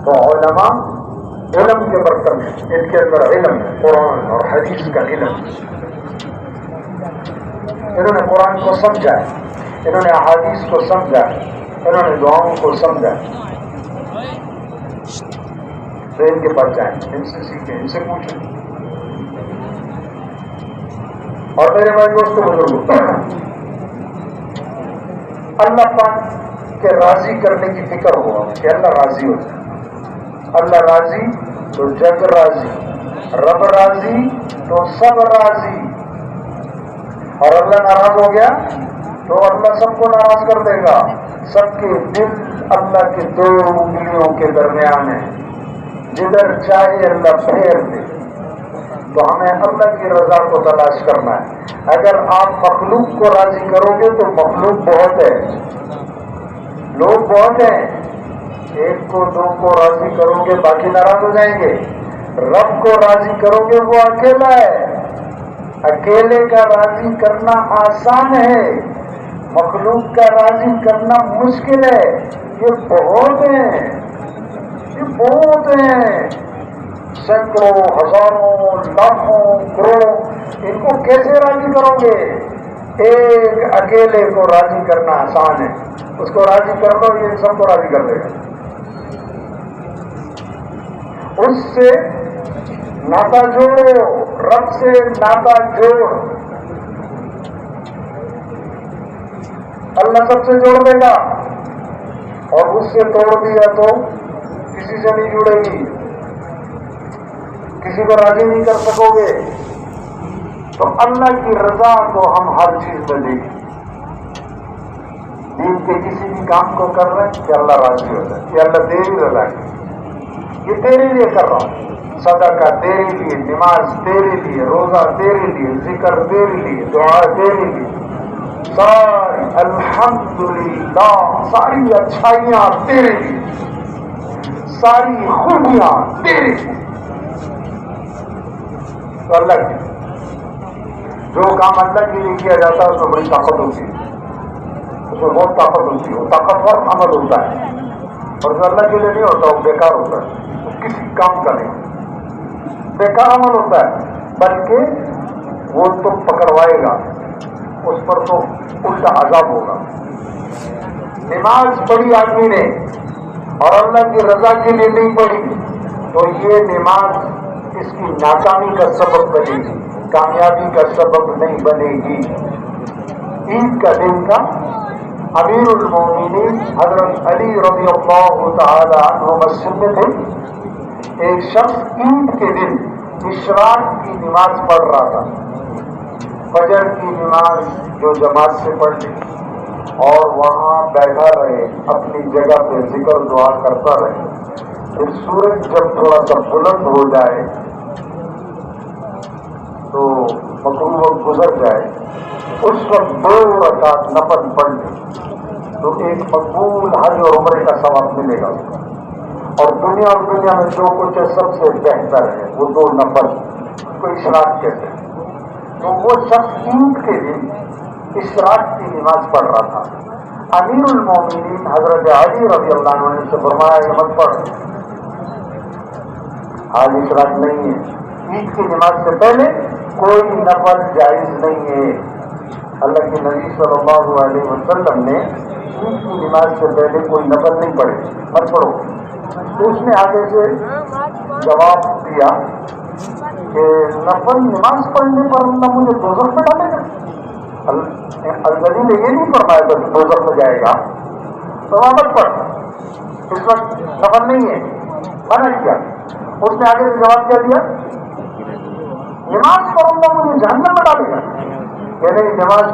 تو علماء علم کے برتن ہیں، ان کے اندر علم ہے، قرآن اور حدیث کا علم. انہوں نے قرآن کو سمجھا ہے، انہوں نے احادیث کو سمجھا ہے، انہوں نے دعاؤں کو سمجھا ہے. تو ان کے پاس جائیں، ان سے سیکھیں، ان سے پوچھیں. اور میرے بھائی دوستوں بزرگوں، اللہ پاک کے راضی کرنے کی فکر ہوا کہ اللہ راضی ہو جائے. اللہ راضی تو جگ راضی، رب راضی تو سب راضی. اور اللہ ناراض ہو گیا تو اللہ سب کو ناراض کر دے گا. سب کے دل اللہ کے دو انگلیوں کے درمیان ہیں، جدھر چاہے اللہ پھیر دے. تو ہمیں اللہ کی رضا کو تلاش کرنا ہے. اگر آپ مخلوق کو راضی کرو گے تو مخلوق بہت ہے، لوگ بہت ہیں. ایک کو دو کو راضی کرو گے باقی ناراض ہو جائیں گے. رب کو راضی کرو گے وہ اکیلا ہے. اکیلے کا راضی کرنا آسان ہے، مخلوق کا راضی کرنا مشکل ہے. یہ بہت ہیں، یہ بہت ہیں، سینکڑوں، ہزاروں، لاکھوں، کروڑوں. ان کو کیسے راضی کرو گے؟ ایک اکیلے کو راضی کرنا آسان ہے. اس کو راضی کر لو، یہ سب کو راضی کر دے گا. اس سے ناتا جوڑو، رب سے ناتا جوڑ. اللہ سب سے جوڑ دے گا. اور اس سے توڑ دیا تو کسی سے نہیں جڑے گی، کسی کو راضی نہیں کر سکو گے. تو اللہ کی رضا کو ہم ہر چیز میں دیکھیں. دین کے کسی بھی کام کو کر رہے ہیں کہ اللہ راضی ہو جائے، کہ اللہ تیری رضا کی، یہ تیرے لیے کر رہا ہوں. صدقہ تیرے لیے، نماز تیرے لیے، روزہ تیرے لیے، ذکر تیرے لیے، دعا تیرے لیے. ساری الحمدللہ، ساری اچھائیاں تیرے لیے، ساری خوبیاں تیرے لیے. تو اللہ کی جو کام اللہ کے لیے کیا جاتا ہے اس میں بڑی طاقت ہوتی ہے، اس میں بہت طاقت ہوتی ہے. وہ طاقتور عمل ہوتا ہے. اور جو اللہ کے لیے نہیں ہوتا وہ بیکار ہوتا ہے، وہ کسی کام کا نہیں، بیکار عمل ہوتا ہے. بلکہ وہ تو پکڑوائے گا، اس پر تو الٹا عذاب ہوگا. نماز پڑھی آدمی نے اور اللہ کی رضا کے لیے نہیں پڑھی تو یہ نماز اس کی ناکامی کا سبب بنے گی، کامیابی کا سبب نہیں بنے گی. عید کا دن کا امیر المومنین حضرت علی رضی اللہ تعالی عنہ مسجد میں تھے. ایک شخص عید کے دن اشراق کی نماز پڑھ رہا تھا. فجر کی نماز جو جماعت سے پڑھ لی اور وہاں بیٹھا رہے، اپنی جگہ پہ ذکر دعا کرتا رہے. پھر سورج جب تھوڑا سا بلند ہو جائے تو مغرب وقت گزر جائے، اس وقت 2 رکعت نفل پڑھ لے تو ایک مقبول حج اور عمرے کا ثواب ملے گا. اور دنیا میں جو کچھ ہے سب سے بہتر ہے وہ 2 نفل، اس کو اشراق کہتے ہیں. تو وہ شخص عید کے دن اشراق کی نماز پڑھ رہا تھا. امیر المومنین حضرت علی رضی اللہ عنہ نے سے فرمایا یہ مت پڑھ، آج اشراق نہیں ہے. عید کی نماز سے پہلے کوئی نفل جائز نہیں ہے. اللہ کے نبی صلی اللہ علیہ وسلم نے عید کی نماز سے پہلے کوئی نفل نہیں پڑھے، مت پڑھو. تو اس نے آگے سے جواب دیا کہ نفل نماز پڑھنے پر اللہ مجھے دوزخ میں ڈالے گا. النبی نے یہ نہیں فرمایا کہ دوزخ میں جائے گا تو مت پڑھ، اس وقت نفل نہیں ہے، منع کیا. اس نے آگے سے جواب کیا دیا، نماز پڑھوں گا مجھے جہنم میں ڈالے گا. کہ نہیں، نماز